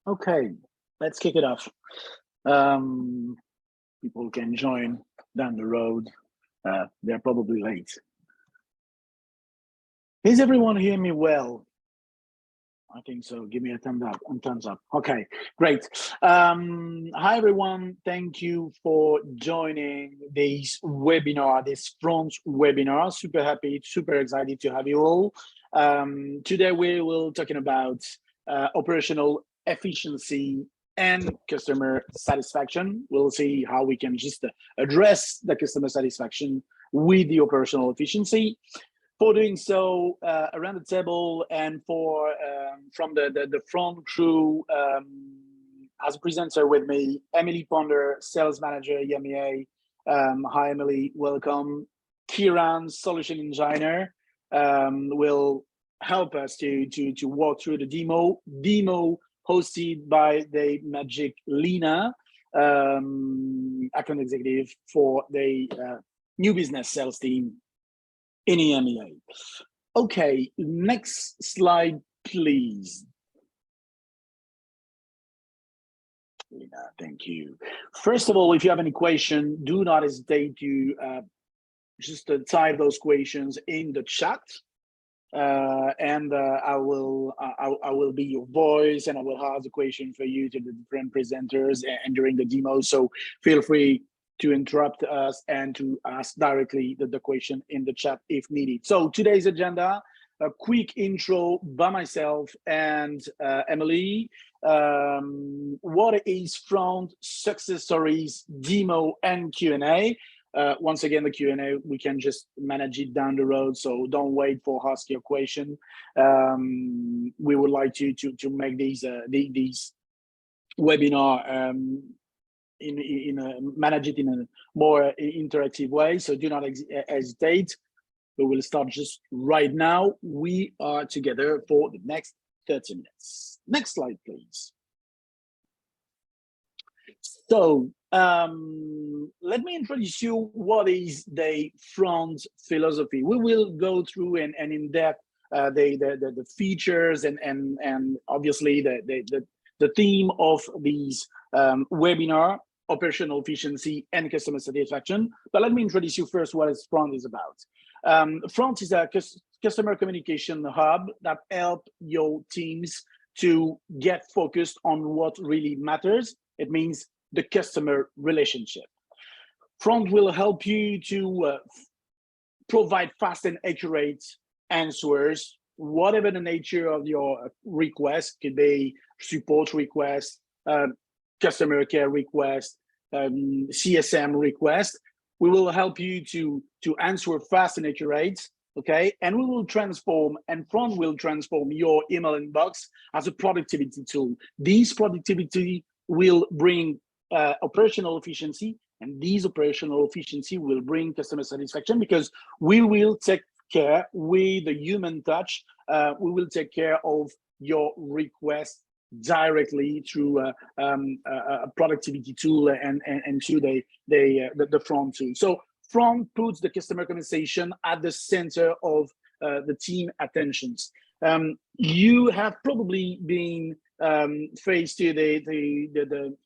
Okay, let's kick it off. Um, People can join down the road. They're probably late. Is everyone hearing me well? I think so. Give me a thumbs up. Okay, great. Hi everyone. Thank you for joining this webinar, this front webinar. Super happy, super excited to have you all. Today we will talking about operational efficiency and customer satisfaction. We'll see how we can just address the customer satisfaction with the operational efficiency. For doing so, around the table and for from the front crew, as a presenter with me, Emily Ponder, Sales Manager, EMEA. Hi, Emily, welcome. Kiran, Solution Engineer, will help us to walk through the demo hosted by the Magic Lena, account executive for the new business sales team in EMEA. Okay, next slide, please. Thank you. First of all, if you have any question, do not hesitate to just type those questions in the chat, and I will be your voice, and I will ask the question for you to the different presenters and during the demo. So feel free to interrupt us and to ask directly the question in the chat if needed. So today's agenda, a quick intro by myself and Emily. What is front, success stories, demo, and Q&A. Once again, the Q&A, we can just manage it down the road, so don't wait for ask your question. We would like to make these webinar manage it in a more interactive way, so do not hesitate. We will start just right now. We are together for the next 30 minutes. Next slide, please. So let me introduce you what is the front philosophy. We will go through and in depth the features and obviously the theme of these webinar, operational efficiency and customer satisfaction. But let me introduce you first what front is about. Front is a customer communication hub that help your teams to get focused on what really matters. It means the customer relationship. Front will help you to provide fast and accurate answers, whatever the nature of your request. Could be support request, customer care request, CSM request. We will help you to answer fast and accurate, okay? And we will transform, and Front will transform your email inbox as a productivity tool. This productivity will bring operational efficiency, and these operational efficiency will bring customer satisfaction, because we will take care with the human touch. We will take care of your request directly through a productivity tool and to the Front tool. So Front puts the customer conversation at the center of the team attentions. You have probably been faced to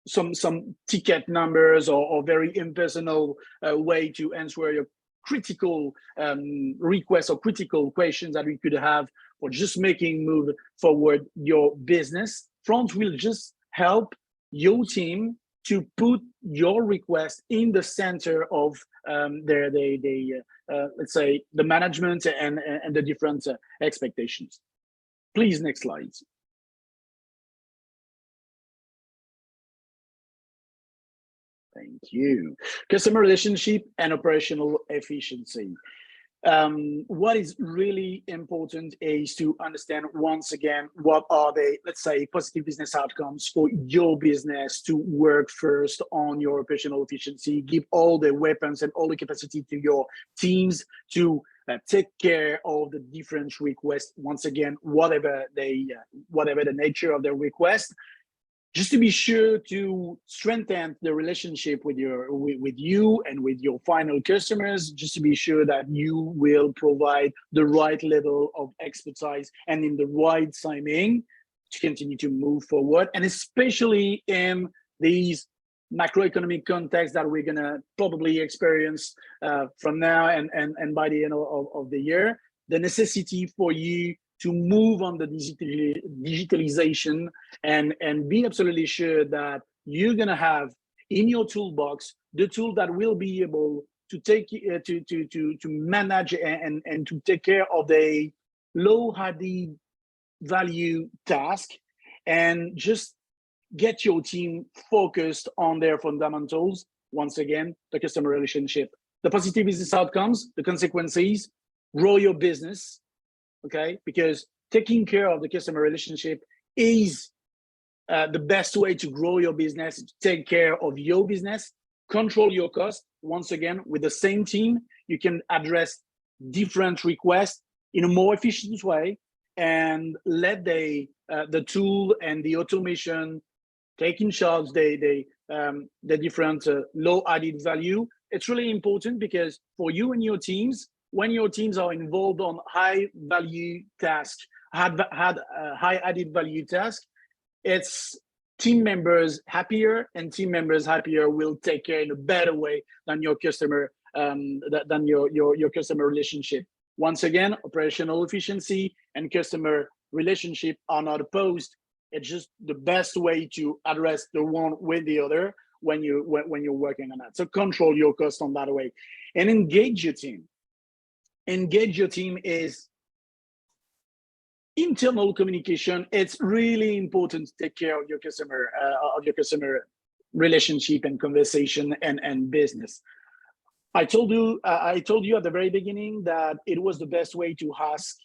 some ticket numbers or very impersonal way to answer your critical requests or critical questions that we could have for just making move forward your business. Front will just help your team to put your request in the center of let's say the management and the different expectations. Please, next slide. Thank you. Customer relationship and operational efficiency. What is really important is to understand, once again, what are the, let's say, positive business outcomes for your business to work first on your operational efficiency, give all the weapons and all the capacity to your teams to take care of the different requests, once again, whatever the nature of the request, just to be sure to strengthen the relationship with you and with your final customers, just to be sure that you will provide the right level of expertise and in the right timing to continue to move forward, and especially in these macroeconomic context that we're gonna probably experience from now and by the end of the year, the necessity for you to move on the digitalization and be absolutely sure that you're gonna have in your toolbox the tool that will be able to take to manage and to take care of the low added value task, and just get your team focused on their fundamentals. Once again, the customer relationship, the positive business outcomes, the consequences, grow your business, okay? Because taking care of the customer relationship is the best way to grow your business, to take care of your business, control your cost. Once again, with the same team, you can address different requests in a more efficient way, and let the tool and the automation taking charge the different low added value. It's really important because for you and your teams, when your teams are involved on high value tasks, high added value tasks, it's team members happier, and team members happier will take care in a better way than your customer, than your customer relationship. Once again, operational efficiency and customer relationship are not opposed. It's just the best way to address the one with the other when you're working on that. So control your cost on that way, and engage your team. Engage your team is internal communication. It's really important to take care of your customer relationship and conversation and business. I told you at the very beginning that it was the best way to ask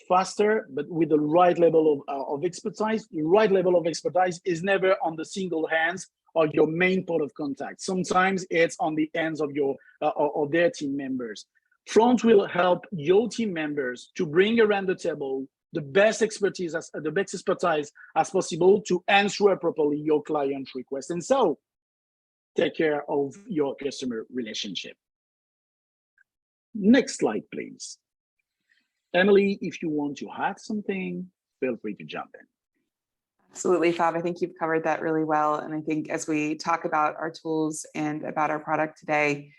faster, but with the right level of expertise. The right level of expertise is never on the single hands of your main point of contact. Sometimes it's on the hands of your of their team members. Front will help your team members to bring around the table the best expertise as possible to answer properly your client request, and so take care of your customer relationship. Next slide, please. Emily, if you want to add something, feel free to jump in. Absolutely, Fab. I think you've covered that really well. And I think as we talk about our tools and about our product today,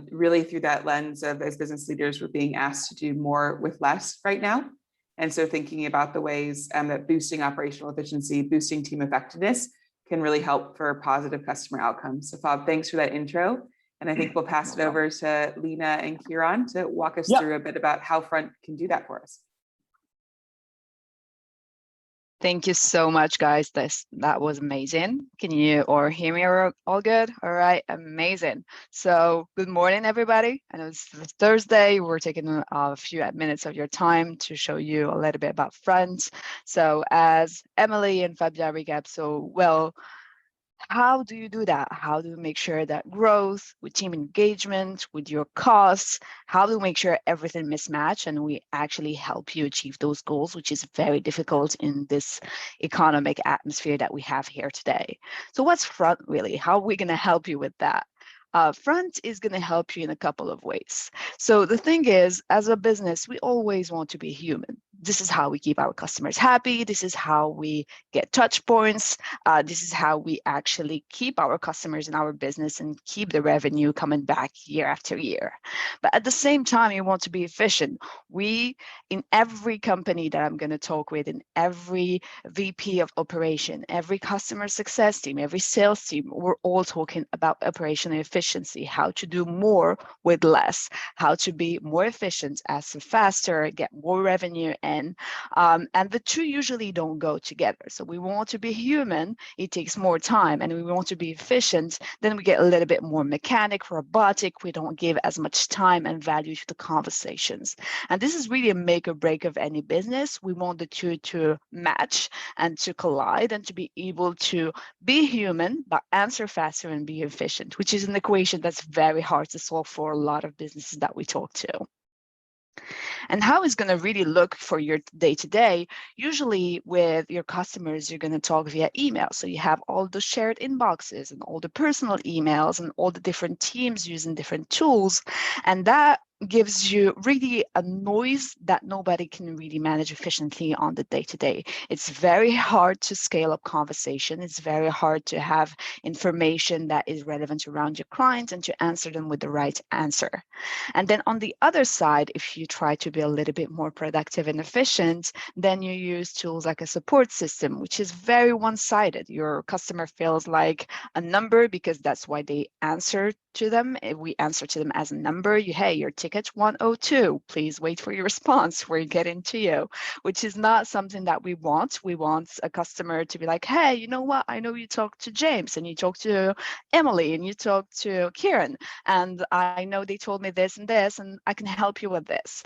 really through that lens of, as business leaders, we're being asked to do more with less right now. And so thinking about the ways that boosting operational efficiency, boosting team effectiveness can really help for positive customer outcomes. So Fab, thanks for that intro. And I think we'll pass it over to Lena and Kieran to walk us through a bit about how Front can do that for us. Thank you so much, guys. That was amazing. Can you or hear me all good? All right, amazing. So good morning, everybody. I know it's Thursday. We're taking a few minutes of your time to show you a little bit about Front. So as Emily and Fabia recap so well, how do you do that? How do you make sure that growth with team engagement, with your costs, how do you make sure everything mismatch and we actually help you achieve those goals, which is very difficult in this economic atmosphere that we have here today. So what's Front really? How are we going to help you with that? Front is going to help you in a couple of ways. So the thing is, as a business, we always want to be human. This is how we keep our customers happy. This is how we get touch points. This is how we actually keep our customers in our business and keep the revenue coming back year after year. But at the same time, you want to be efficient. We, in every company that I'm going to talk with, in every VP of operation, every customer success team, every sales team, we're all talking about operational efficiency, how to do more with less, how to be more efficient, as faster, get more revenue, and the two usually don't go together. So we want to be human, it takes more time, and we want to be efficient, then we get a little bit more mechanic, robotic, we don't give as much time and value to the conversations. And this is really a make or break of any business. We want the two to match and to collide and to be able to be human, but answer faster and be efficient, which is an equation that's very hard to solve for a lot of businesses that we talk to. And how it's going to really look for your day-to-day, usually with your customers, you're going to talk via email. So you have all the shared inboxes and all the personal emails and all the different teams using different tools. And that gives you really a noise that nobody can really manage efficiently on the day-to-day. It's very hard to scale up conversation. It's very hard to have information that is relevant around your clients and to answer them with the right answer. And then on the other side, if you try to be a little bit more productive and efficient, then you use tools like a support system, which is very one-sided. Your customer feels like a number because that's why they answer to them. If we answer to them as a number, hey, your ticket 102, please wait for your response. We're getting to you, which is not something that we want. We want a customer to be like, hey, you know what? I know you talked to James and you talked to Emily and you talked to Kieran, and I know they told me this and I can help you with this.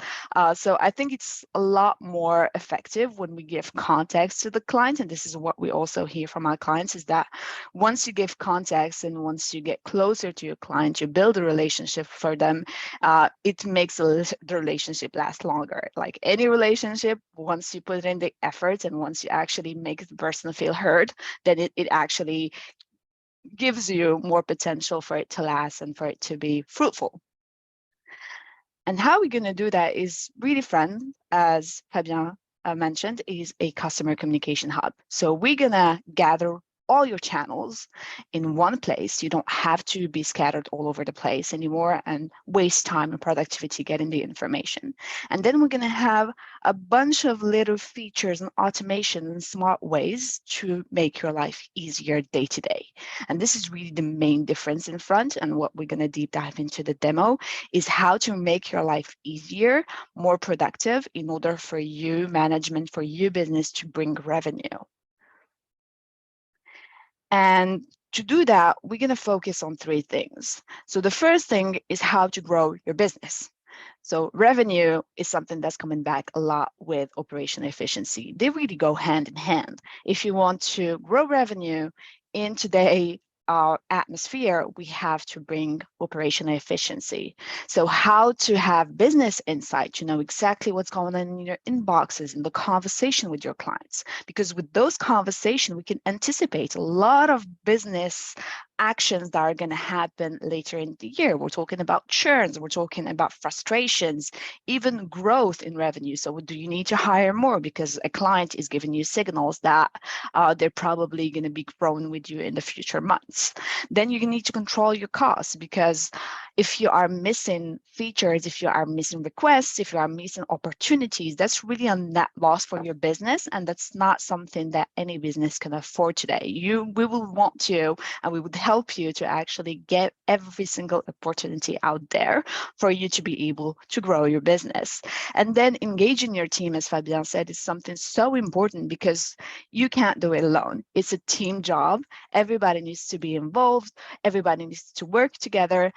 So I think it's a lot more effective when we give context to the client. And this is what we also hear from our clients, is that once you give context and once you get closer to your client, you build a relationship for them, it makes the relationship last longer. Like any relationship, once you put in the effort and once you actually make the person feel heard, then it actually gives you more potential for it to last and for it to be fruitful. And how we're going to do that is really fun, as Fabien mentioned, is a customer communication hub. So we're going to gather all your channels in one place. You don't have to be scattered all over the place anymore and waste time and productivity getting the information. And then we're going to have a bunch of little features and automation and smart ways to make your life easier day to day. And this is really the main difference in front. And what we're going to deep dive into the demo is how to make your life easier, more productive in order for you management, for your business to bring revenue. And to do that, we're going to focus on 3 things. So the first thing is how to grow your business. So revenue is something that's coming back a lot with operational efficiency. They really go hand in hand. If you want to grow revenue in today's atmosphere, we have to bring operational efficiency. So how to have business insight, to know exactly what's going on in your inboxes, in the conversation with your clients. Because with those conversations, we can anticipate a lot of business actions that are going to happen later in the year. We're talking about churns, we're talking about frustrations, even growth in revenue. So do you need to hire more because a client is giving you signals that they're probably going to be growing with you in the future months? Then you need to control your costs, because if you are missing features, if you are missing requests, if you are missing opportunities, that's really a net loss for your business. And that's not something that any business can afford today. We will want to, and we would help you to actually get every single opportunity out there for you to be able to grow your business. And then engaging your team, as Fabien said, is something so important, because you can't do it alone. It's a team job. Everybody needs to be involved. Everybody needs to work together.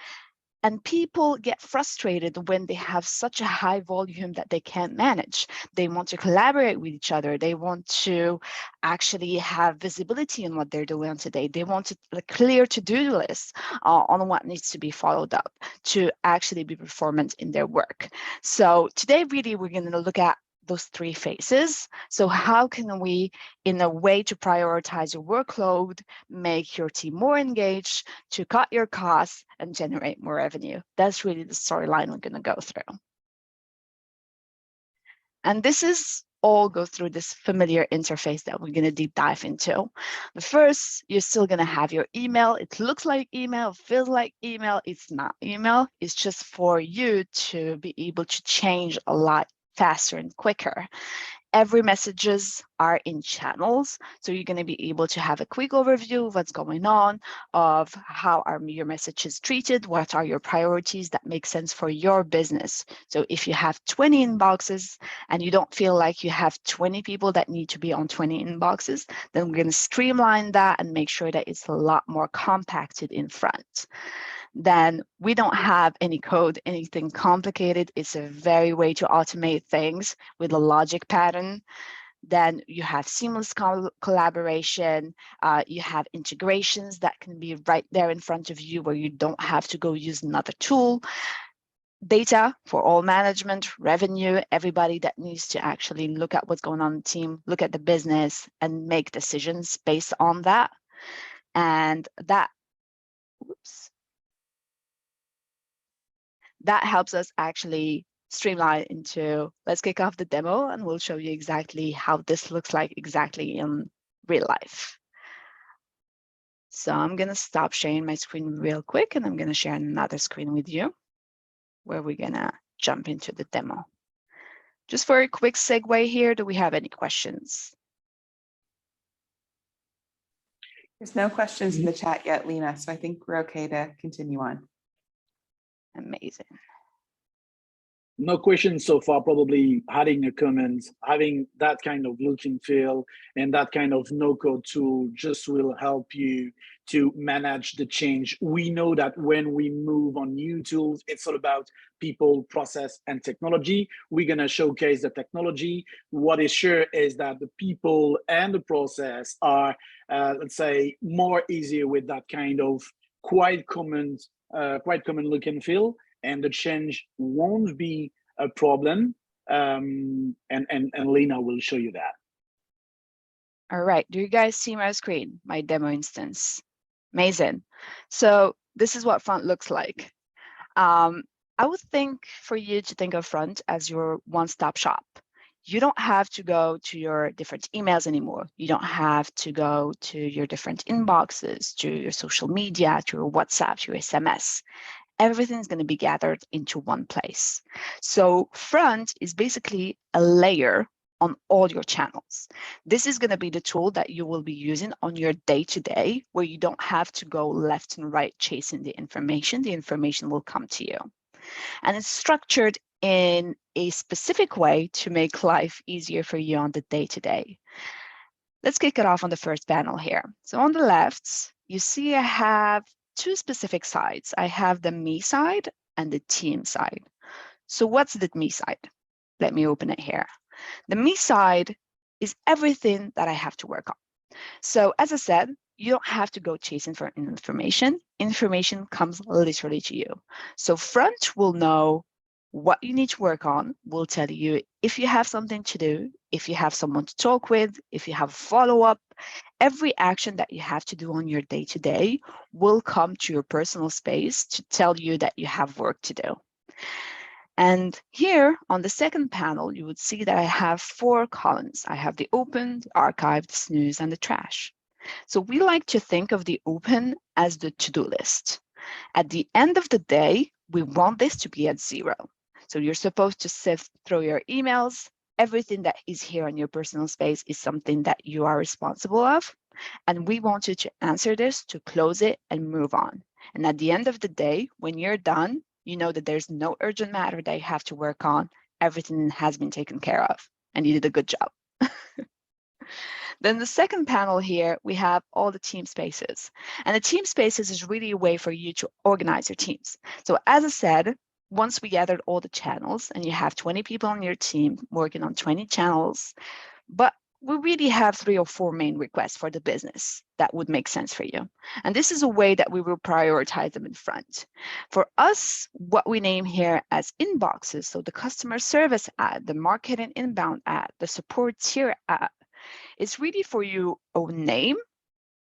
And people get frustrated when they have such a high volume that they can't manage. They want to collaborate with each other. They want to actually have visibility in what they're doing today. They want a clear to-do list on what needs to be followed up to actually be performant in their work. So today, really, we're going to look at those 3 phases. So how can we, in a way to prioritize your workload, make your team more engaged, to cut your costs and generate more revenue? That's really the storyline we're going to go through. And this is all go through this familiar interface that we're going to deep dive into. The first, you're still going to have your email. It looks like email, feels like email. It's not email. It's just for you to be able to change a lot faster and quicker. Every messages are in channels, so you're going to be able to have a quick overview of what's going on, of how are your messages treated, what are your priorities that make sense for your business. So if you have 20 inboxes and you don't feel like you have 20 people that need to be on 20 inboxes, then we're going to streamline that and make sure that it's a lot more compacted in front. Then we don't have any code, anything complicated. It's a very way to automate things with a logic pattern. Then you have seamless collaboration. You have integrations that can be right there in front of you, where you don't have to go use another tool. Data for all management, revenue, everybody that needs to actually look at what's going on in the team, look at the business and make decisions based on that. And that, oops. that helps us actually streamline into, let's kick off the demo and we'll show you exactly how this looks like exactly in real life. So I'm going to stop sharing my screen real quick and I'm going to share another screen with you where we're going to jump into the demo. Just for a quick segue here, do we have any questions? There's no questions in the chat yet, Lena, so I think we're okay to continue on. Amazing. No questions so far. Probably adding a comment, having that kind of look and feel and that kind of no-code tool just will help you to manage the change. We know that when we move on new tools, it's all about people, process, and technology. We're going to showcase the technology. What is sure is that the people and the process are, let's say, more easier with that kind of quite common look and feel. And the change won't be a problem. And Lena will show you that. All right, do you guys see my screen, my demo instance? Amazing. So this is what front looks like. I would think for you to think of front as your one-stop shop. You don't have to go to your different emails anymore. You don't have to go to your different inboxes, to your social media, to your WhatsApp, to your SMS. Everything's going to be gathered into one place. So front is basically a layer on all your channels. This is going to be the tool that you will be using on your day-to-day, where you don't have to go left and right chasing the information. The information will come to you. And it's structured in a specific way to make life easier for you on the day-to-day. Let's kick it off on the first panel here. So on the left, you see I have two specific sides. I have the me side and the team side. So what's the me side? Let me open it here. The me side is everything that I have to work on. So as I said, you don't have to go chasing for information. Information comes literally to you. So front will know what you need to work on, will tell you if you have something to do, if you have someone to talk with, if you have follow-up. Every action that you have to do on your day-to-day will come to your personal space to tell you that you have work to do. And here on the second panel, you would see that I have 4 columns. I have the open, the archive, the snooze, and the trash. So we like to think of the open as the to-do list. At the end of the day, we want this to be at 0. So you're supposed to sift through your emails. Everything that is here on your personal space is something that you are responsible of. And we want you to answer this, to close it and move on. And at the end of the day, when you're done, you know that there's no urgent matter that you have to work on. Everything has been taken care of and you did a good job. Then the second panel here, we have all the team spaces. And the team spaces is really a way for you to organize your teams. So as I said, once we gathered all the channels and you have 20 people on your team working on 20 channels, but we really have 3 or 4 main requests for the business that would make sense for you. And this is a way that we will prioritize them in front. For us, what we name here as inboxes, so the customer service ad, the marketing inbound ad, the support tier ad, it's really for you a name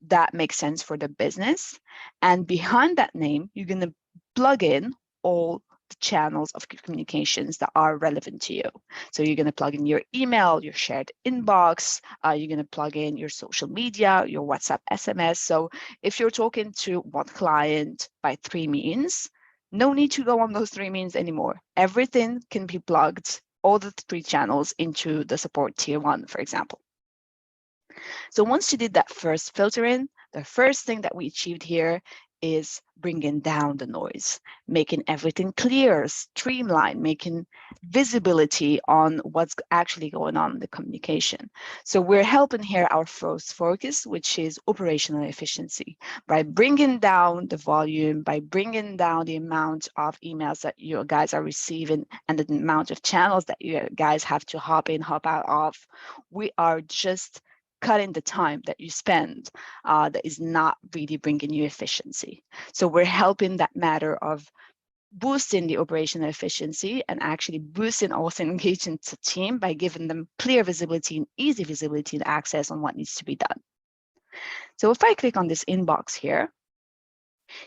that makes sense for the business. And behind that name, you're going to plug in all the channels of communications that are relevant to you. So you're going to plug in your email, your shared inbox, you're going to plug in your social media, your WhatsApp, SMS. So if you're talking to one client by 3 means, no need to go on those 3 means anymore. Everything can be plugged, all the 3 channels, into the support tier 1, for example. So once you did that first filtering, the first thing that we achieved here is bringing down the noise, making everything clear, streamlined, making visibility on what's actually going on in the communication. So we're helping here our first focus, which is operational efficiency, by bringing down the volume, by bringing down the amount of emails that you guys are receiving and the amount of channels that you guys have to hop in, hop out of. We are just cutting the time that you spend that is not really bringing you efficiency. So we're helping that matter of boosting the operational efficiency and actually boosting also engagement to team by giving them clear visibility and easy visibility and access on what needs to be done. So if I click on this inbox here,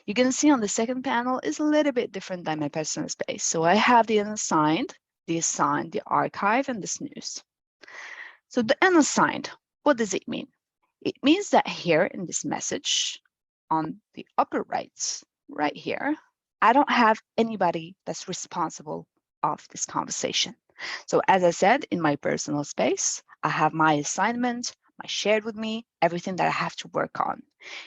You can see on the second panel is a little bit different than my personal space. So I have the unassigned, the assigned, the archive, and the snooze. So the unassigned, what does it mean? It means that here in this message on the upper right here, I don't have anybody that's responsible of this conversation. So as I said, in my personal space, I have my assignment, my shared with me, everything that I have to work on.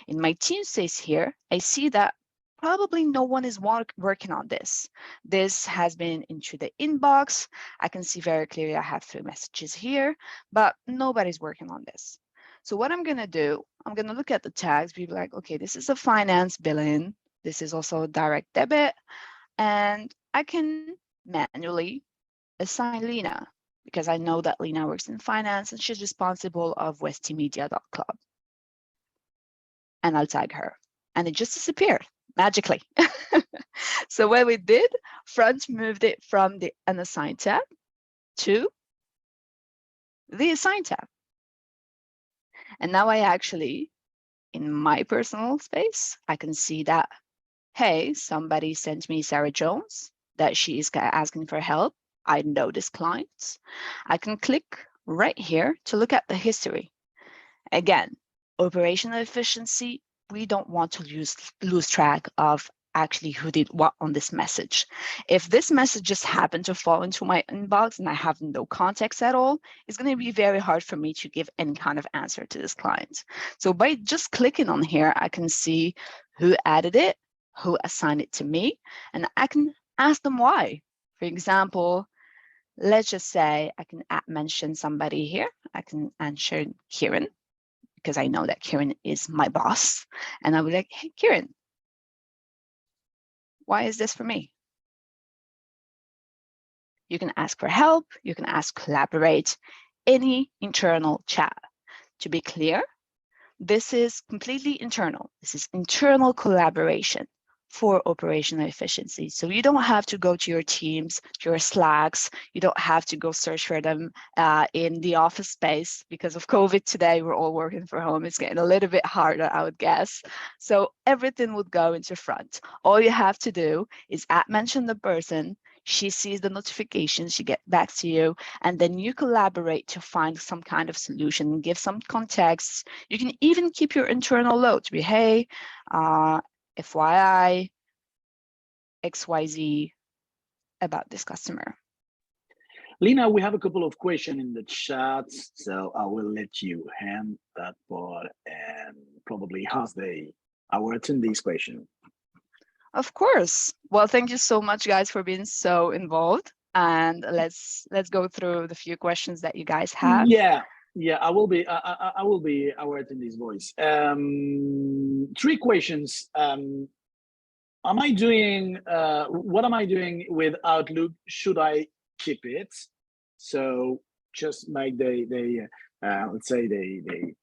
In my team space here, I see that probably no one is working on this. This has been into the inbox. I can see very clearly I have 3 messages here, but nobody's working on this. So what I'm going to do, I'm going to look at the tags, be like, okay, this is a finance billing. This is also a direct debit. And I can manually assign Lena because I know that Lena works in finance and she's responsible of westmedia.club. And I'll tag her. And it just disappeared magically. So what we did, Front moved it from the unassigned tab to the assigned tab. And now I actually, in my personal space, I can see that, hey, somebody sent me Sarah Jones, that she is asking for help. I know this client. I can click right here to look at the history. Again, operational efficiency, we don't want to lose track of actually who did what on this message. If this message just happened to fall into my inbox and I have no context at all, it's going to be very hard for me to give any kind of answer to this client. So by just clicking on here, I can see who added it, who assigned it to me, and I can ask them why. For example, let's just say I can mention somebody here. I can answer Kieran because I know that Kieran is my boss. And I would like, hey, Kieran, why is this for me? You can ask for help. You can ask collaborate, any internal chat. To be clear, this is completely internal. This is internal collaboration for operational efficiency. So you don't have to go to your Teams, to your Slacks. You don't have to go search for them in the office space because of COVID today. We're all working from home. It's getting a little bit harder, I would guess. So everything would go into Front. All you have to do is mention the person. She sees the notification, she gets back to you, and then you collaborate to find some kind of solution, give some context. You can even keep your internal load to be, hey, FYI, XYZ about this customer. Lena, we have a couple of questions in the chat, so I will let you hand that part and probably ask our attendees question. Of course. Well, thank you so much, guys, for being so involved. And let's go through the few questions that you guys have. Yeah, I will be our attendees' voice. 3 questions. Am I doing what am I doing with Outlook? Should I keep it? So just make the let's say the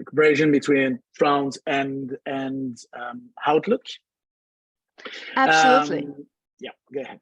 comparison between Front and Outlook. Absolutely. Yeah, go ahead.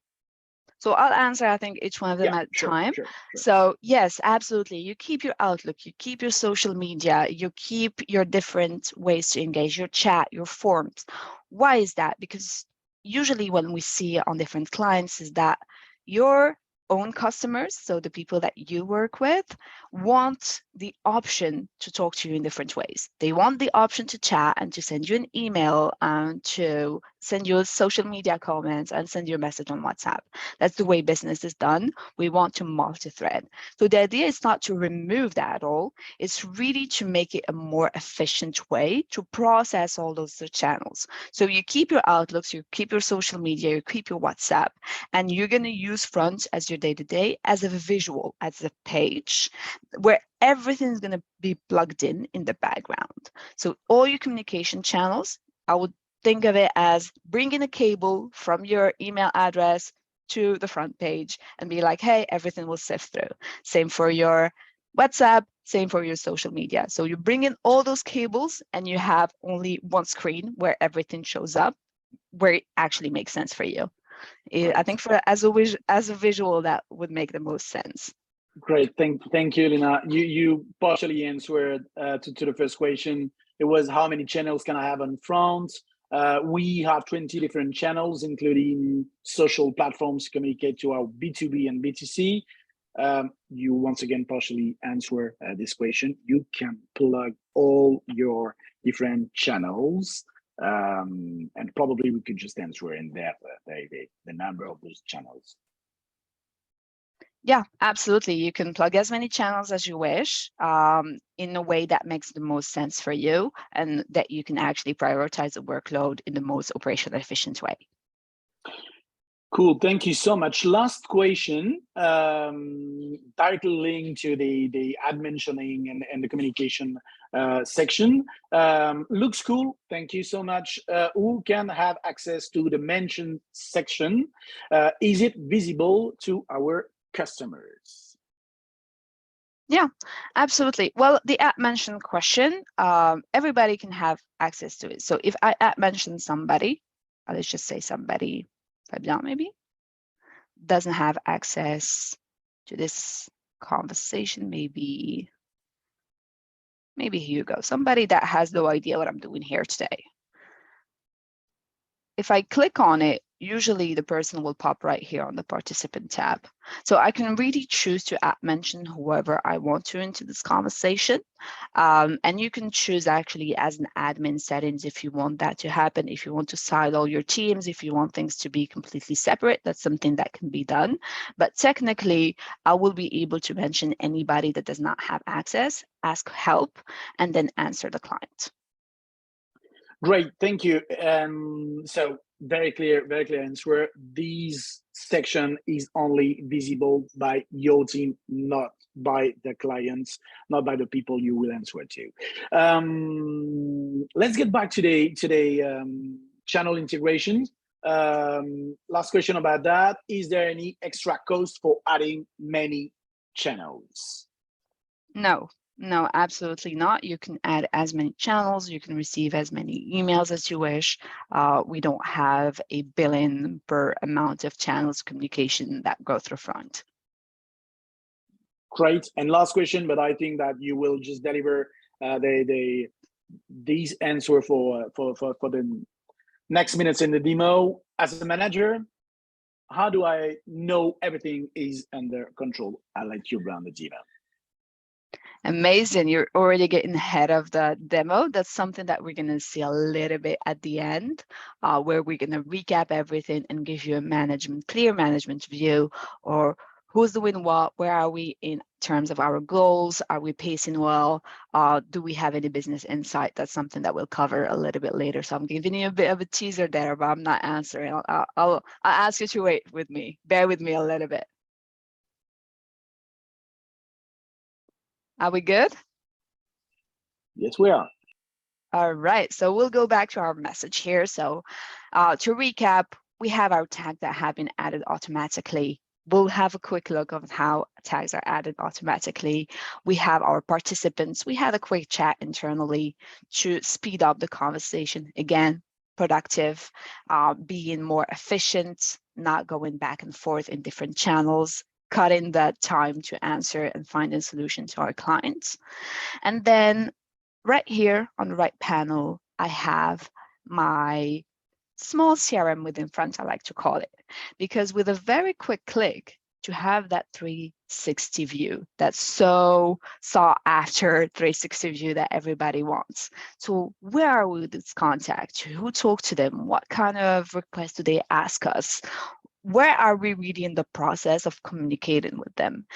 So I'll answer, I think, each one of them at a time. Sure. So yes, absolutely. You keep your Outlook, you keep your social media, you keep your different ways to engage, your chat, your forms. Why is that? Because usually when we see on different clients is that your own customers, so the people that you work with, want the option to talk to you in different ways. They want the option to chat and to send you an email and to send you a social media comments and send you a message on WhatsApp. That's the way business is done. We want to multi-thread. So the idea is not to remove that at all. It's really to make it a more efficient way to process all those channels. So you keep your Outlooks, you keep your social media, you keep your WhatsApp, and you're going to use Front as your day-to-day as a visual, as a page where everything is going to be plugged in the background. So all your communication channels, I would think of it as bringing a cable from your email address to the front page and be like, hey, everything will sift through. Same for your WhatsApp, same for your social media. So you bring in all those cables and you have only one screen where everything shows up, where it actually makes sense for you. Right. I think as a visual, that would make the most sense. Great, thank you, Lina. You partially answered to the first question. It was how many channels can I have on Front? We have 20 different channels, including social platforms to communicate to our B2B and B2C. You once again partially answer this question. You can plug all your different channels, and probably we could just answer in there the number of those channels. Yeah, absolutely. You can plug as many channels as you wish in a way that makes the most sense for you and that you can actually prioritize the workload in the most operational efficient way. Cool, thank you so much. Last question, directly linked to the ad mentioning and the communication section. Looks cool, thank you so much. Who can have access to the mention section? Is it visible to our customers? Yeah, absolutely. Well, the at mention question, everybody can have access to it. So if I at mention somebody, let's just say somebody, Fabian maybe, doesn't have access to this conversation, maybe Hugo, somebody that has no idea what I'm doing here today. If I click on it, usually the person will pop right here on the participant tab. So I can really choose to mention whoever I want to into this conversation. And you can choose actually as an admin settings if you want that to happen, if you want to silo your teams, if you want things to be completely separate, that's something that can be done. But technically, I will be able to mention anybody that does not have access, ask help, and then answer the client. Great, thank you. So very clear answer. This section is only visible by your team, not by the clients, not by the people you will answer to. Let's get back to the channel integration. Last question about that. Is there any extra cost for adding many channels? No, absolutely not. You can add as many channels, you can receive as many emails as you wish. We don't have a billing per amount of channels of communication that go through front. Great. And last question, but I think that you will just deliver these answer for the next minutes in the demo. As a manager, how do I know everything is under control? I'll let you run the demo. Amazing, you're already getting ahead of the demo. That's something that we're going to see a little bit at the end, where we're going to recap everything and give you a clear management view, or who's doing what, where are we in terms of our goals, are we pacing well, do we have any business insight? That's something that we'll cover a little bit later. So I'm giving you a bit of a teaser there, but I'm not answering. I'll ask you to wait with me, bear with me a little bit. Are we good? Yes, we are. All right, so we'll go back to our message here. So to recap, we have our tags that have been added automatically. We'll have a quick look of how tags are added automatically. We have our participants. We had a quick chat internally to speed up the conversation. Again, productive, being more efficient, not going back and forth in different channels, cutting that time to answer and find a solution to our clients. And then right here on the right panel, I have my small CRM within front, I like to call it, because with a very quick click to have that 360 view, that so sought after 360 view that everybody wants. So where are we with this contact? Who talked to them? What kind of requests do they ask us? Where are we really in the process of communicating with them?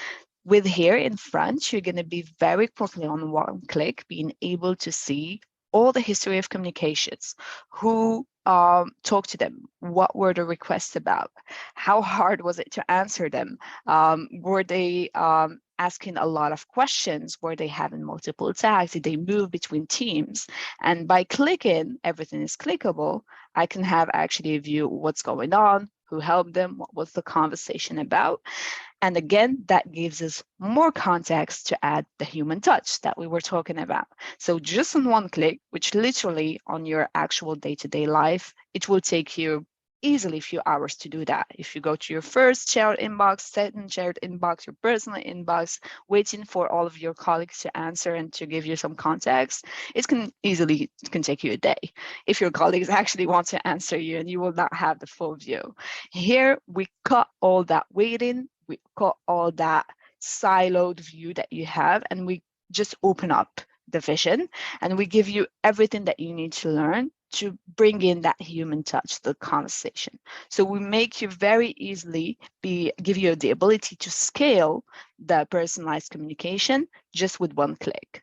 With here in front, you're going to be very quickly on one click, being able to see all the history of communications, who talked to them, what were the requests about, how hard was it to answer them, were they asking a lot of questions, were they having multiple tags, did they move between teams? And by clicking, everything is clickable, I can have actually a view what's going on, who helped them, what was the conversation about. And again, that gives us more context to add the human touch that we were talking about. So just on one click, which literally on your actual day-to-day life, it will take you easily a few hours to do that. If you go to your first shared inbox, second shared inbox, your personal inbox, waiting for all of your colleagues to answer and to give you some context, it can take you a day if your colleagues actually want to answer you, and you will not have the full view. Here, we cut all that waiting, we cut all that siloed view that you have, and we just open up the vision, and we give you everything that you need to learn to bring in that human touch to the conversation. So we make you very easily give you the ability to scale the personalized communication just with one click.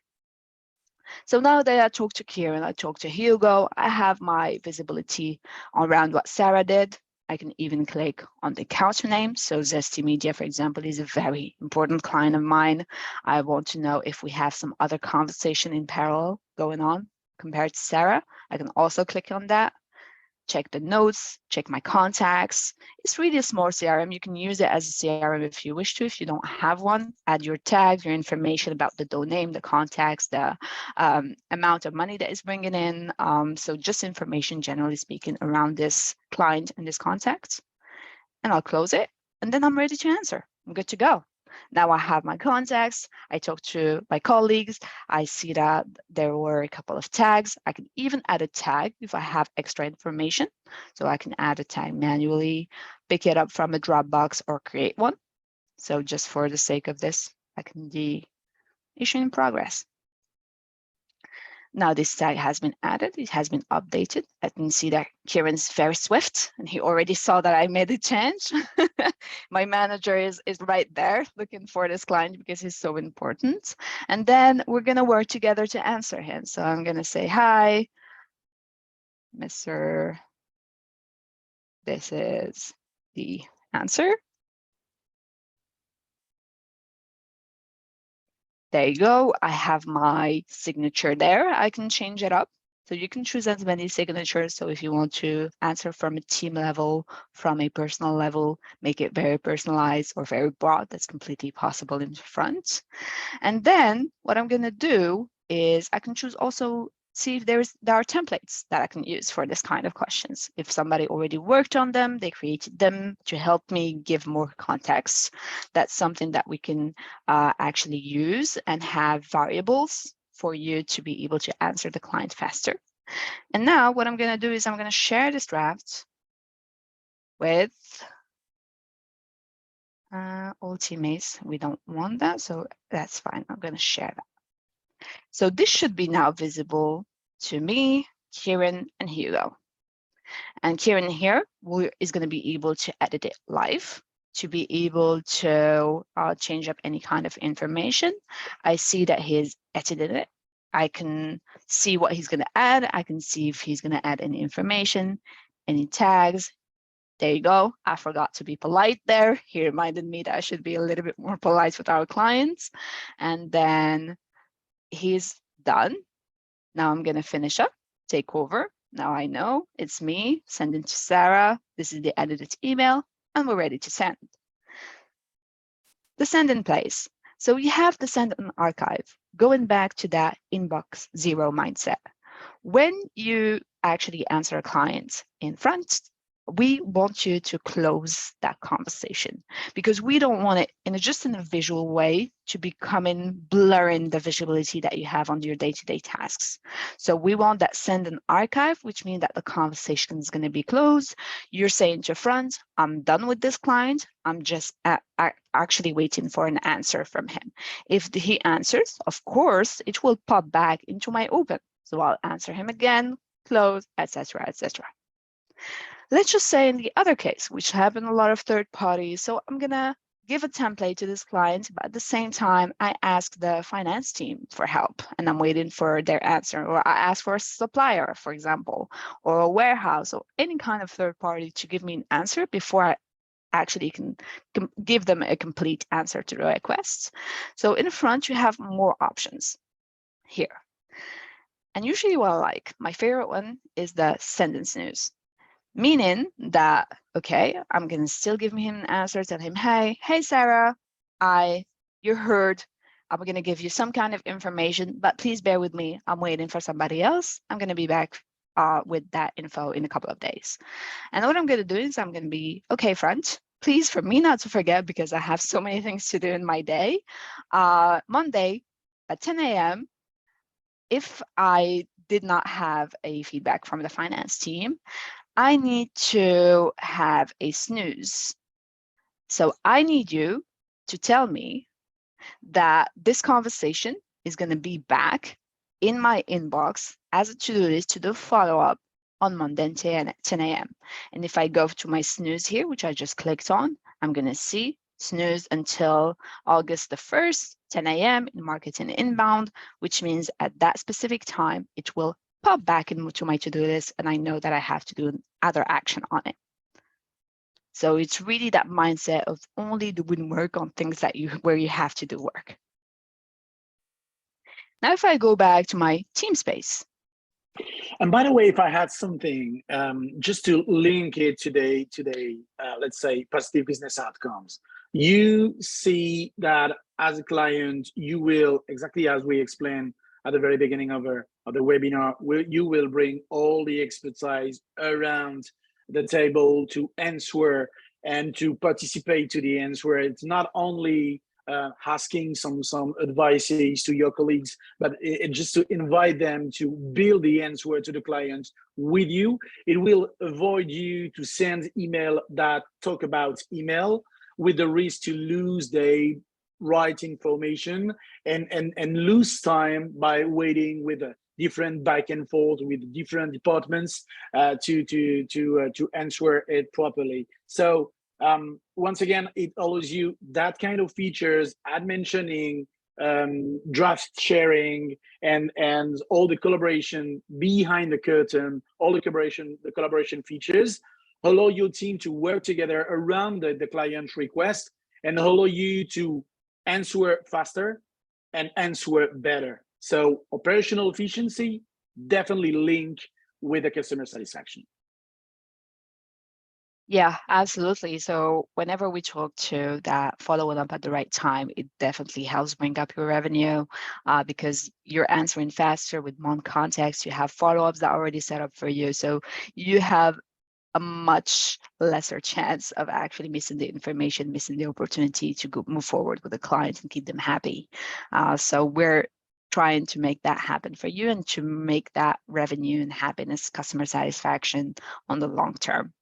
So now that I talked to Kieran, I talked to Hugo, I have my visibility around what Sarah did. I can even click on the account name. So Zesty Media, for example, is a very important client of mine. I want to know if we have some other conversation in parallel going on compared to Sarah. I can also click on that, check the notes, check my contacts. It's really a small CRM. You can use it as a CRM if you wish to. If you don't have one, add your tags, your information about the domain, the contacts, the amount of money that is bringing in. So just information, generally speaking, around this client and this contact. And I'll close it. And then I'm ready to answer. I'm good to go. Now I have my contacts. I talked to my colleagues. I see that there were a couple of tags. I can even add a tag if I have extra information. So I can add a tag manually, pick it up from a Dropbox or create one. So just for the sake of this, I can do issue in progress. Now this tag has been added, it has been updated. I can see that Kieran's very swift and he already saw that I made a change. My manager is right there looking for this client because he's so important. And then we're gonna work together to answer him. So I'm gonna say, hi, Mr. This is the answer. There you go. I have my signature there. I can change it up. So you can choose as many signatures. So if you want to answer from a team level, from a personal level, make it very personalized or very broad, that's completely possible in front. And then what I'm going to do is I can choose also see if there are templates that I can use for this kind of questions. If somebody already worked on them, they created them to help me give more context. That's something that we can actually use and have variables for you to be able to answer the client faster. And now what I'm going to do is I'm going to share this draft with all teammates. We don't want that, so that's fine. I'm going to share that. So this should be now visible to me, Kieran, and Hugo. And Kieran here is going to be able to edit it live, to be able to change up any kind of information. I see that he's edited it. I can see what he's going to add. I can see if he's going to add any information, any tags. There you go. I forgot to be polite there. He reminded me that I should be a little bit more polite with our clients. And then he's done. Now I'm going to finish up, take over. Now I know it's me, send it to Sarah. This is the edited email, and we're ready to send. The send in place. So you have the send and archive, going back to that inbox zero mindset. When you actually answer a client in front, we want you to close that conversation because we don't want it just in a visual way to becoming blurring the visibility that you have on your day-to-day tasks. So we want that send and archive, which means that the conversation is going to be closed. You're saying to front, I'm done with this client. I'm just actually waiting for an answer from him. If he answers, of course, it will pop back into my open. So I'll answer him again, close, etc., etc. Let's just say in the other case, which happen a lot of third parties. So I'm going to give a template to this client, but at the same time, I ask the finance team for help and I'm waiting for their answer, or I ask for a supplier, for example, or a warehouse or any kind of third party to give me an answer before I actually can give them a complete answer to the requests. So in the front, you have more options here. And usually what I like, my favorite one is the sentence news. Meaning that, okay, I'm going to still give him an answer, tell him, hey, Sarah, you heard, I'm going to give you some kind of information, but please bear with me. I'm waiting for somebody else. I'm going to be back with that info in a couple of days. And what I'm going to do is I'm going to be, okay, front, please, for me not to forget, because I have so many things to do in my day. Monday at 10 a.m., if I did not have a feedback from the finance team, I need to have a snooze. So I need you to tell me that this conversation is going to be back in my inbox as a to-do list to do follow-up on Monday 10 a.m. And if I go to my snooze here, which I just clicked on, I'm going to see snooze until August the 1st, 10 a.m. in marketing inbound, which means at that specific time, it will pop back into my to-do list, and I know that I have to do other action on it. So it's really that mindset of only doing work on things that where you have to do work. Now, if I go back to my team space. And by the way, if I had something just to link it today, let's say positive business outcomes, you see that as a client, you will, exactly as we explained at the very beginning of the webinar, you will bring all the expertise around the table to answer and to participate to the answer. It's not only asking some advices to your colleagues, but just to invite them to build the answer to the client with you. It will avoid you to send email that talk about email with the risk to lose the right information and lose time by waiting with a different back and forth with different departments to answer it properly. So once again, it allows you that kind of features, ad mentioning, draft sharing, and all the collaboration behind the curtain, all the collaboration features allow your team to work together around the client request and allow you to answer faster and answer better. So operational efficiency definitely link with the customer satisfaction. Yeah, absolutely. So whenever we talk to that following up at the right time, it definitely helps bring up your revenue because you're answering faster with more context. You have follow-ups that are already set up for you. So you have a much lesser chance of actually missing the information, missing the opportunity to move forward with the client and keep them happy. So we're trying to make that happen for you and to make that revenue and happiness, customer satisfaction on the long term.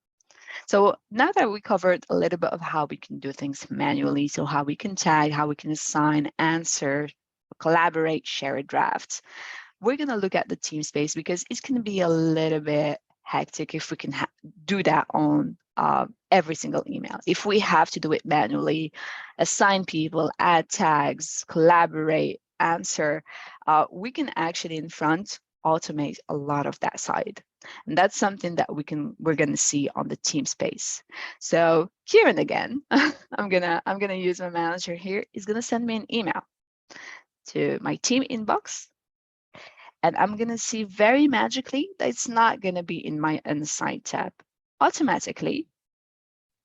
So now that we covered a little bit of how we can do things manually, so how we can tag, how we can assign, answer, collaborate, share a draft, we're going to look at the team space because it's going to be a little bit hectic if we can do that on every single email. If we have to do it manually, assign people, add tags, collaborate, answer, we can actually in front automate a lot of that side. And that's something that we're gonna see on the team space. So Kieran again, I'm gonna use my manager here, is gonna send me an email to my team inbox. And I'm gonna see very magically that it's not gonna be in my Unsigned tab. Automatically,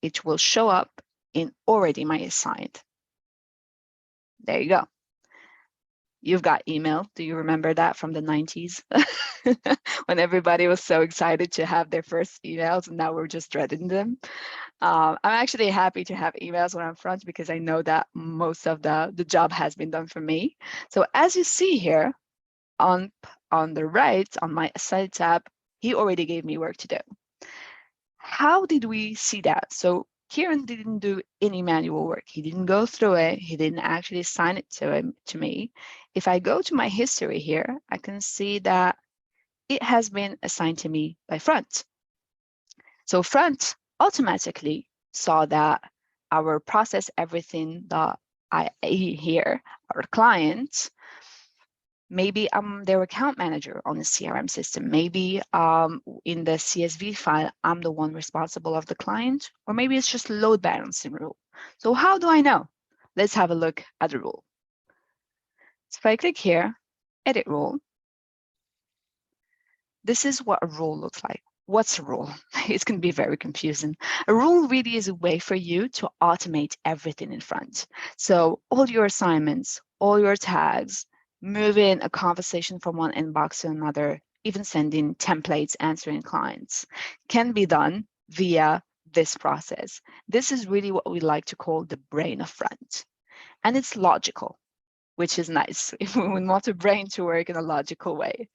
it will show up in already my assigned. There you go. You've got email. Do you remember that from the 90s? When everybody was so excited to have their first emails and now we're just dreading them. I'm actually happy to have emails when I'm front because I know that most of the job has been done for me. So as you see here on the right, on my Aside tab, he already gave me work to do. How did we see that? So Kieran didn't do any manual work. He didn't go through it. He didn't actually assign it to me. If I go to my history here, I can see that it has been assigned to me by front. So front automatically saw that our process everything that I here, our client, maybe I'm their account manager on the CRM system. Maybe in the CSV file, I'm the one responsible of the client, or maybe it's just load balancing rule. So how do I know? Let's have a look at the rule. So if I click here, edit rule, this is what a rule looks like. What's a rule? It's going to be very confusing. A rule really is a way for you to automate everything in front. So all your assignments, all your tags, moving a conversation from one inbox to another, even sending templates, answering clients, can be done via this process. This is really what we like to call the brain of front. And it's logical, which is nice if we want a brain to work in a logical way.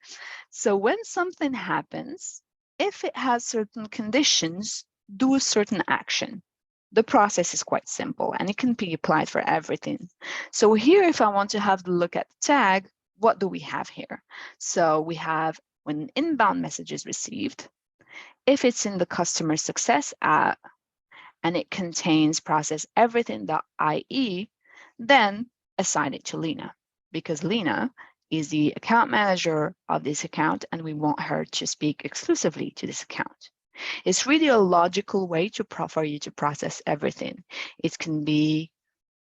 So when something happens, if it has certain conditions, do a certain action. The process is quite simple and it can be applied for everything. So here, if I want to have a look at the tag, what do we have here? So we have when an inbound message is received, if it's in the customer success app and it contains process everything.ie, then assign it to Lena, because Lena is the account manager of this account and we want her to speak exclusively to this account. It's really a logical way for you to process everything. It can be,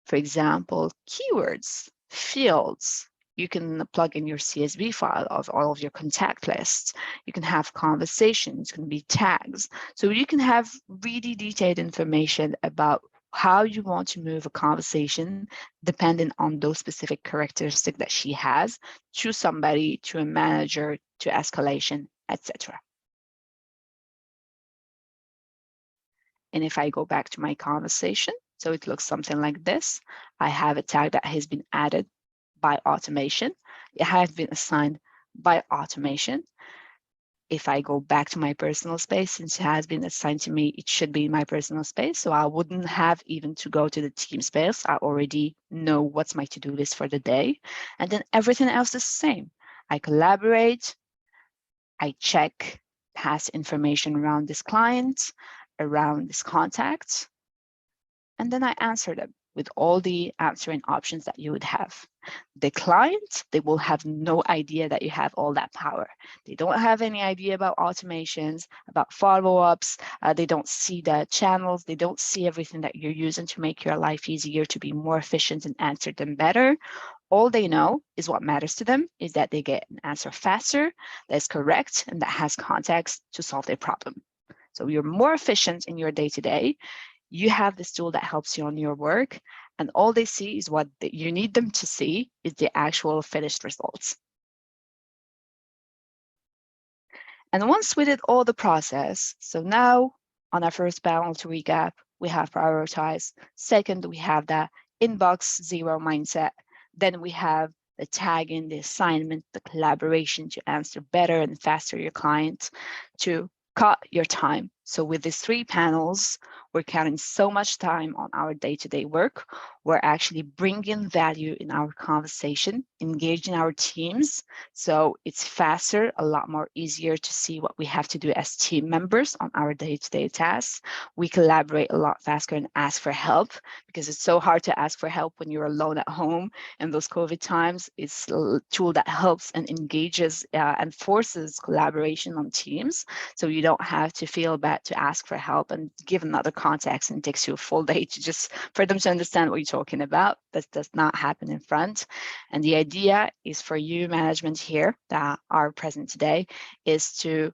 for example, keywords, fields. You can plug in your CSV file of all of your contact lists. You can have conversations, it can be tags. So you can have really detailed information about how you want to move a conversation depending on those specific characteristics that she has to somebody, to a manager, to escalation, etc. And if I go back to my conversation, so it looks something like this. I have a tag that has been added by automation. It has been assigned by automation. If I go back to my personal space, since it has been assigned to me, it should be in my personal space. So I wouldn't have even to go to the team space. I already know what's my to-do list for the day. And then everything else is the same. I collaborate, I check past information around this client, around this contact, and then I answer them with all the answering options that you would have. The client, they will have no idea that you have all that power. They don't have any idea about automations, about follow-ups. They don't see the channels. They don't see everything that you're using to make your life easier, to be more efficient and answer them better. All they know is what matters to them is that they get an answer faster, that's correct, and that has context to solve their problem. So you're more efficient in your day-to-day. You have this tool that helps you on your work, and all they see is what you need them to see is the actual finished results. And once we did all the process, so now on our first panel to recap, we have prioritize. Second, we have that inbox zero mindset. Then we have the tagging, the assignment, the collaboration to answer better and faster your client, to cut your time. So with these 3 panels, we're counting so much time on our day-to-day work. We're actually bringing value in our conversation, engaging our teams. So it's faster, a lot more easier to see what we have to do as team members on our day-to-day tasks. We collaborate a lot faster and ask for help, because it's so hard to ask for help when you're alone at home. In those COVID times, it's a tool that helps and engages and forces collaboration on teams. So you don't have to feel bad to ask for help and give another context, and it takes you a full day to just for them to understand what you're talking about. That does not happen in front. And the idea is for you management here that are present today is to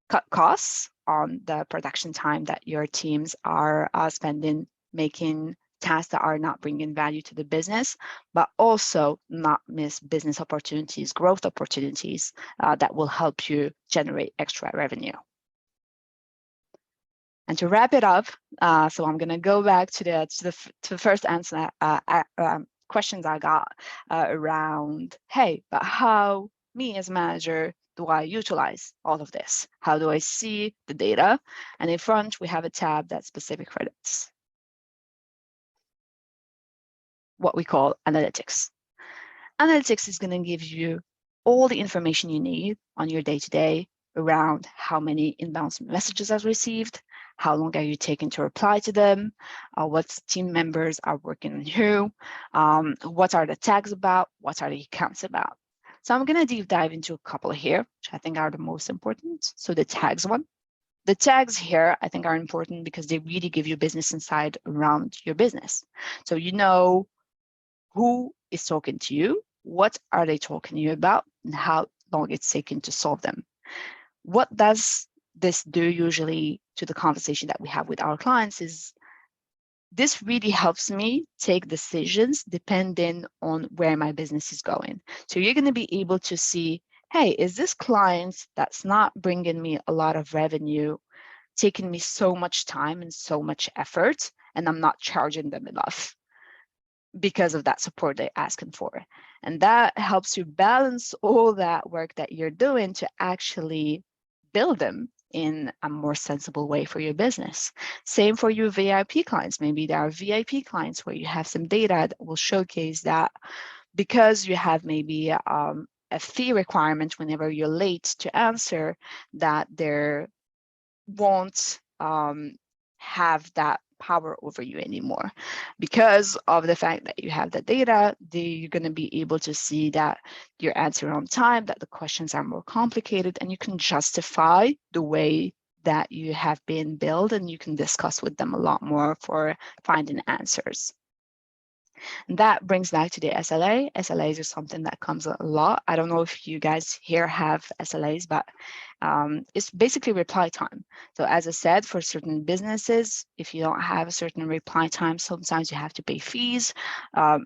cut costs on the production time that your teams are spending making tasks that are not bringing value to the business, but also not miss business opportunities, growth opportunities that will help you generate extra revenue. And to wrap it up, so I'm going to go back to the first answer questions I got around, hey, but how me as a manager do I utilize all of this? How do I see the data? And in front, we have a tab that's specific for this, what we call analytics. Analytics is going to give you all the information you need on your day-to-day around how many inbound messages I've received, how long are you taking to reply to them, what team members are working on who, what are the tags about, what are the accounts about. So I'm going to deep dive into a couple here, which I think are the most important. So the tags one. The tags here, I think, are important because they really give you business insight around your business. So you know who is talking to you, what are they talking to you about, and how long it's taking to solve them. What does this do usually to the conversation that we have with our clients is this really helps me take decisions depending on where my business is going. So you're going to be able to see, hey, is this client that's not bringing me a lot of revenue, taking me so much time and so much effort, and I'm not charging them enough because of that support they're asking for. And that helps you balance all that work that you're doing to actually build them in a more sensible way for your business. Same for your VIP clients. Maybe there are VIP clients where you have some data that will showcase that because you have maybe a fee requirement whenever you're late to answer, that there won't have that power over you anymore. Because of the fact that you have the data, you're going to be able to see that you're answering on time, that the questions are more complicated, and you can justify the way that you have been billed, and you can discuss with them a lot more for finding answers. And that brings back to the SLA. SLAs are something that comes a lot. I don't know if you guys here have SLAs, but it's basically reply time. So as I said, for certain businesses, if you don't have a certain reply time, sometimes you have to pay fees on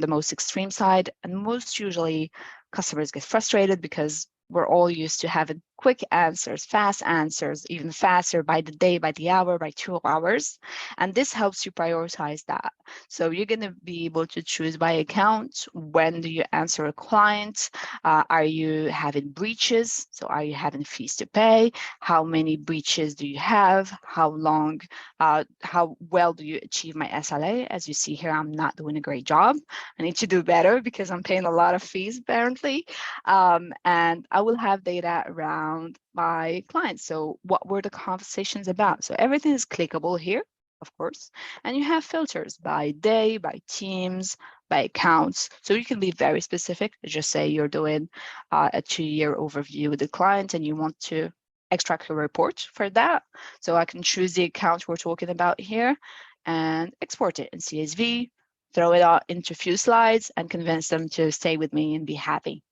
the most extreme side. And most usually customers get frustrated because we're all used to having quick answers, fast answers, even faster by the day, by the hour, by 2 hours. And this helps you prioritize that. So you're going to be able to choose by account. When do you answer a client? Are you having breaches? So are you having fees to pay? How many breaches do you have? How long, how well do you achieve my SLA? As you see here, I'm not doing a great job. I need to do better because I'm paying a lot of fees apparently. And I will have data around my clients. So what were the conversations about? So everything is clickable here, of course, and you have filters by day, by teams, by accounts. So you can be very specific. Just say you're doing a 2-year overview with the client and you want to extract a report for that. So I can choose the account we're talking about here and export it in CSV, throw it out into a few slides and convince them to stay with me and be happy.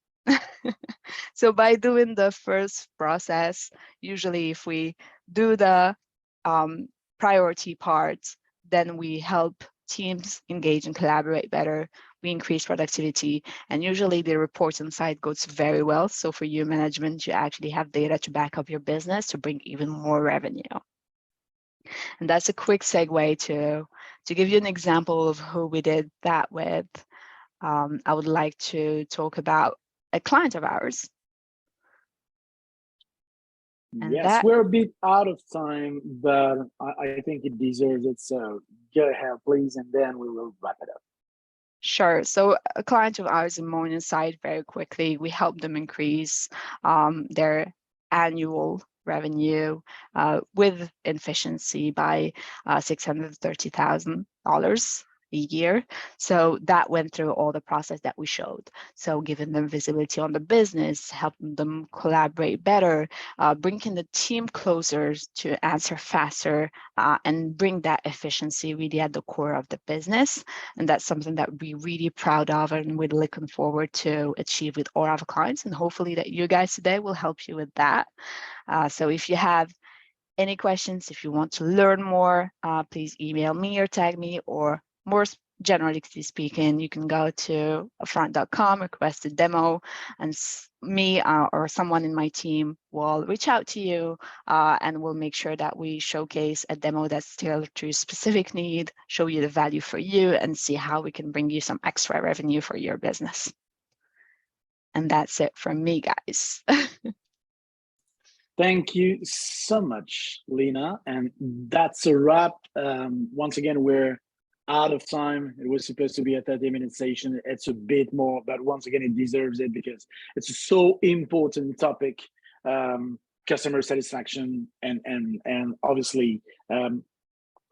So by doing the first process, usually if we do the priority part, then we help teams engage and collaborate better. We increase productivity, and usually the reporting side goes very well. So for you management, you actually have data to back up your business to bring even more revenue. And that's a quick segue to give you an example of who we did that with. I would like to talk about a client of ours. And yes, we're a bit out of time, but I think it deserves it. So go ahead, please, and then we will wrap it up. Sure. So a client of ours in Morningside, very quickly, we help them increase their annual revenue with efficiency by $630,000 a year. So that went through all the process that we showed. So giving them visibility on the business, helping them collaborate better, bringing the team closer to answer faster, and bring that efficiency really at the core of the business. And that's something that we're really proud of and we're looking forward to achieve with all our clients. And hopefully that you guys today will help you with that. So if you have any questions, if you want to learn more, please email me or tag me, or more generally speaking, you can go to upfront.com, request a demo, and me or someone in my team will reach out to you and we'll make sure that we showcase a demo that's tailored to your specific need, show you the value for you, and see how we can bring you some extra revenue for your business. And that's it from me, guys. Thank you so much, Lena. And that's a wrap. Once again, we're out of time. It was supposed to be a 30-minute session. It's a bit more, but once again, it deserves it because it's a so important topic, customer satisfaction and obviously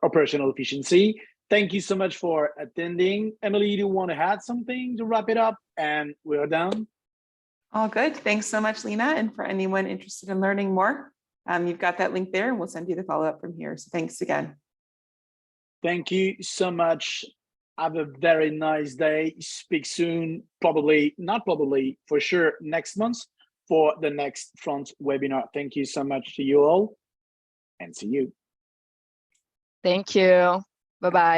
operational efficiency. Thank you so much for attending. Emily, do you want to add something to wrap it up? And we're done. All good. Thanks so much, Lena. And for anyone interested in learning more, you've got that link there and we'll send you the follow-up from here. So thanks again. Thank you so much. Have a very nice day. Speak soon, probably, not probably, for sure, next month for the next front webinar. Thank you so much to you all and see you. Thank you. Bye-bye.